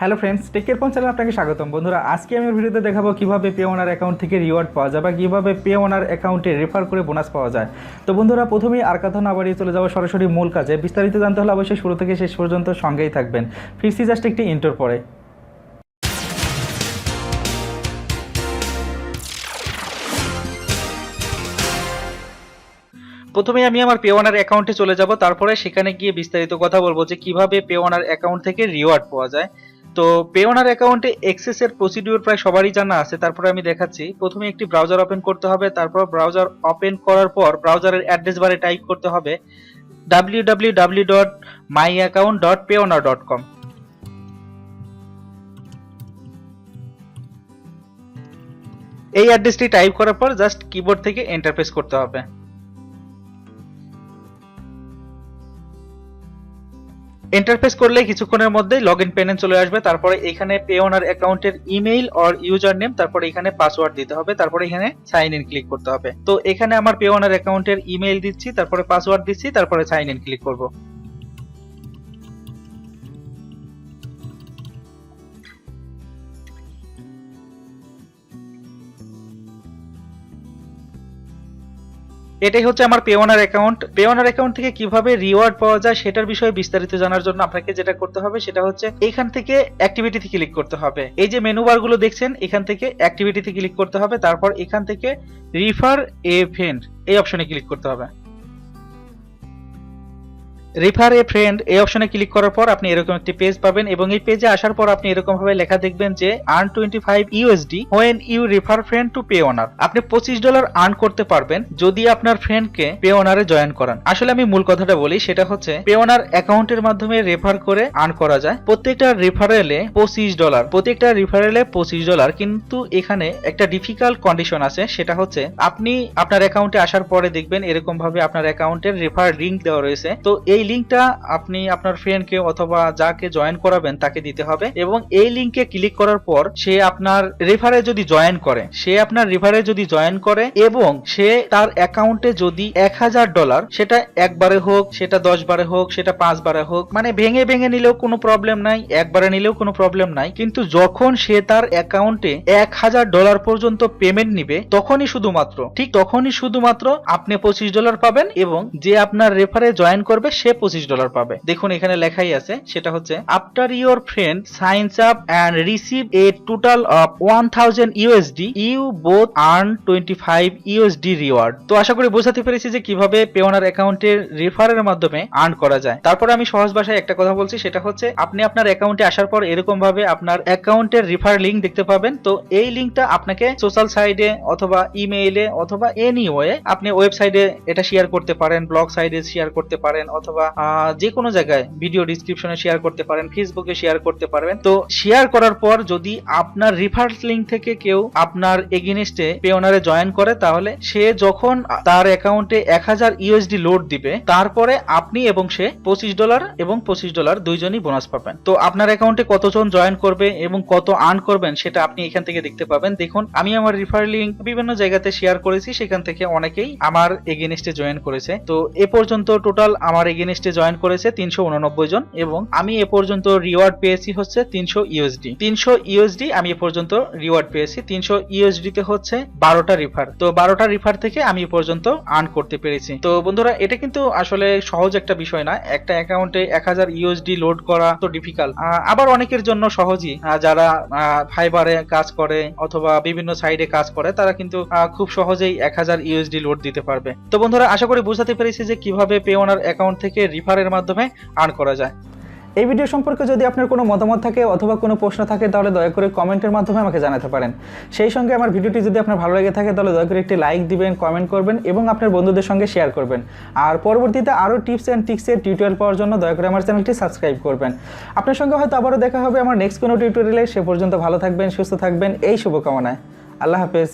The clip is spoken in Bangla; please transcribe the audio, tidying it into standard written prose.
হ্যালো ফ্রেন্ডস, টেকের পয়েন্ট চ্যানেলে আপনাকে স্বাগতম। বন্ধুরা, আজকে আমি ভিডিওতে দেখাবো কিভাবে পেওনার অ্যাকাউন্ট থেকে রিওয়ার্ড পাওয়া যায় বা কীভাবে পেওনার অ্যাকাউন্টে রেফার করে বোনাস পাওয়া যায়। তো বন্ধুরা, প্রথমেই আর কথা না বাড়িয়ে চলে যাবো সরাসরি মূল কাজে। বিস্তারিত জানতে হলে অবশ্যই শুরু থেকে শেষ পর্যন্ত সঙ্গেই থাকবেন। ফিরছি জাস্ট একটি ইন্টোর পরে। প্রথমে আমি আমার পেওনার অ্যাকাউন্টে চলে যাব, তারপরে সেখানে গিয়ে বিস্তারিত কথা বলবো যে কিভাবে পেওনার অ্যাকাউন্ট থেকে রিওয়ার্ড পাওয়া যায়। তো পেওনার অ্যাকাউন্টে অ্যাক্সেসের প্রসিডিউর প্রায় সবারই জানা আছে, তারপরে আমি দেখাচ্ছি। প্রথমে একটি ব্রাউজার ওপেন করতে হবে, তারপর ব্রাউজার ওপেন করার পর ব্রাউজারের অ্যাড্রেস বারে টাইপ করতে হবে www.myaccount.payoner.com। এই অ্যাড্রেসটি টাইপ করার পর জাস্ট কিবোর্ড থেকে এন্টার প্রেস করতে হবে। এন্টারফেস করলে কিছুক্ষণের মধ্যেই লগইন পেনে চলে আসবে। তারপরে এখানে পেওনার অ্যাকাউন্টের ইমেইল অর ইউজার নেম, তারপরে এখানে পাসওয়ার্ড দিতে হবে, তারপরে এখানে সাইন ইন ক্লিক করতে হবে। তো এখানে আমার পেওনার অ্যাকাউন্টের ইমেইল দিচ্ছি, তারপরে পাসওয়ার্ড দিচ্ছি, তারপরে সাইন ইন ক্লিক করব। এটাই হচ্ছে আমার পেওনার অ্যাকাউন্ট। পেওনার অ্যাকাউন্ট থেকে কিভাবে রিওয়ার্ড পাওয়া যায় সেটার বিষয়ে বিস্তারিত জানার জন্য আপনাকে যেটা করতে হবে সেটা হচ্ছে এখান থেকে অ্যাক্টিভিটিতে ক্লিক করতে হবে। এই যে মেনু বার গুলো দেখছেন, এখান থেকে অ্যাক্টিভিটিতে ক্লিক করতে হবে, তারপর এখান থেকে রিফার এ ফ্রেন্ড এই অপশনে ক্লিক করতে হবে। রেফার এ ফ্রেন্ড এই অপশনে ক্লিক করার পর আপনি এরকম একটি পেজ পাবেন, এবং এই পেজে আসার পর আপনি এরকম ভাবে লেখা দেখবেন যে earn 25 USD when you refer friend to Payoneer. আপনি $25 আর্ন করতে পারবেন যদি আপনার ফ্রেন্ডকে পেওনারে জয়েন করান। আসলে আমি মূল কথাটা বলি, সেটা হচ্ছে পেওনার অ্যাকাউন্টের মাধ্যমে রেফার করে আর্ন করা যায় প্রত্যেকটা রেফারেলে $25। প্রত্যেকটা রেফারেলে $25, কিন্তু এখানে একটা ডিফিকাল্ট কন্ডিশন আছে। সেটা হচ্ছে আপনি আপনার অ্যাকাউন্টে আসার পরে দেখবেন এরকম ভাবে আপনার অ্যাকাউন্টের রেফার লিংক দেওয়া রয়েছে। তো এই লিংকটা আপনি আপনার ফ্রেন্ডকে অথবা যাকে জয়েন করাবেন তাকে দিতে হবে, এবং এই লিংকে ক্লিক করার পর সে আপনার রেফারে যদি জয়েন করে এবং সে তার অ্যাকাউন্টে যদি $1000, সেটা একবারে হোক, সেটা 10 বারে হোক, সেটা 5 বারে হোক, মানে ভেঙে ভেঙে নিলেও কোনো প্রবলেম নাই, একবারে নিলেও কোনো প্রবলেম নাই, কিন্তু যখন সে তার অ্যাকাউন্টে $1000 পর্যন্ত পেমেন্ট নিবে তখনই শুধুমাত্র আপনি $25 পাবেন, এবং যে আপনার রেফারে জয়েন করবে সে $25 পাবে। দেখুন এখানে লেখাই আছে, সেটা হচ্ছে after your friend signs up and receive a total of 1000 USD you both earn 25 USD reward. তো আশা করি বোঝাতে পেরেছি যে কিভাবে পেওনার অ্যাকাউন্টের রেফারের মাধ্যমে আর্ন করা যায়। তারপর আমি সহজ ভাষায় একটা কথা বলছি, সেটা হচ্ছে আপনি আপনার অ্যাকাউন্টে আসার পর এরকম ভাবে আপনার অ্যাকাউন্টের রেফার লিংক দেখতে পাবেন। তো এই লিংকটা আপনাকে সোশ্যাল সাইটে অথবা ইমেইলে অথবা এনিওয়ে আপনি ওয়েবসাইটে এটা শেয়ার করতে পারেন, ব্লগ সাইটে শেয়ার করতে পারেন, অথবা যে কোনো জায়গায় ভিডিও ডিসক্রিপশনে শেয়ার করতে পারেন, ফেসবুকে শেয়ার করতে পারবেন। তো শেয়ার করার পর যদি আপনার রেফার লিংক থেকে কেউ আপনার এগেইনস্টে পেওনারে জয়েন করে, তাহলে সে যখন তার অ্যাকাউন্টে 1000 ইউএসডি লোড দিবে, তারপরে আপনি এবং সে $25 এবং $25 দুইজনই বোনাস পাবেন। তো আপনার অ্যাকাউন্টে কতজন জয়েন করবে এবং কত আর্ন করবেন সেটা আপনি এখান থেকে দেখতে পাবেন। দেখুন আমি আমার রেফার লিংক বিভিন্ন জায়গাতে শেয়ার করেছি, সেখান থেকে অনেকেই আমার এগেইনস্টে জয়েন করেছে। তো এ পর্যন্ত টোটাল আমার এগেইনস্টে জয়েন করেছে 389 জন, এবং আমি এ পর্যন্ত রিওয়ার্ড পেয়েছি হচ্ছে 300 ইউএসডি। আমি এ পর্যন্ত রিওয়ার্ড পেয়েছি 300 ইউএসডি তে হচ্ছে 12টা রিফার। তো 12টা রিফার থেকে আমি এ পর্যন্ত আর্ন করতে পেরেছি। তো বন্ধুরা, এটা কিন্তু আসলে সহজ একটা বিষয় না। একটা অ্যাকাউন্টে 1000 ইউএসডি লোড করা তো ডিফিকাল্ট, আবার অনেকের জন্য সহজই। যারা ফাইবারে কাজ করে অথবা বিভিন্ন সাইডে কাজ করে, তারা কিন্তু খুব সহজেই 1000 ইউএসডি লোড দিতে পারবে। তো বন্ধুরা, আশা করি বোঝাতে পেরেছি যে কিভাবে পেওনার অ্যাকাউন্ট থেকে রিফারের মাধ্যমে আর্ন করা যায়। এই ভিডিও সম্পর্কে যদি আপনার কোনো মতামত থাকে অথবা কোনো প্রশ্ন থাকে, তাহলে দয়া করে কমেন্টের মাধ্যমে আমাকে জানাতে পারেন। সেই সঙ্গে আমার ভিডিওটি যদি আপনার ভালো লেগে থাকে, তাহলে দয়া করে একটি লাইক দিবেন, কমেন্ট করবেন এবং আপনার বন্ধুদের সঙ্গে শেয়ার করবেন। আর পরবর্তীতে আরও টিপস অ্যান্ড ট্রিক্সের টিউটোরিয়াল পাওয়ার জন্য দয়া করে আমার চ্যানেলটি সাবস্ক্রাইব করবেন। আপনার সঙ্গে হয়তো আবারও দেখা হবে আমার নেক্সট কোনো টিউটোরিয়ালে। সে পর্যন্ত ভালো থাকবেন, সুস্থ থাকবেন, এই শুভকামনায়। আল্লাহ হাফেজ।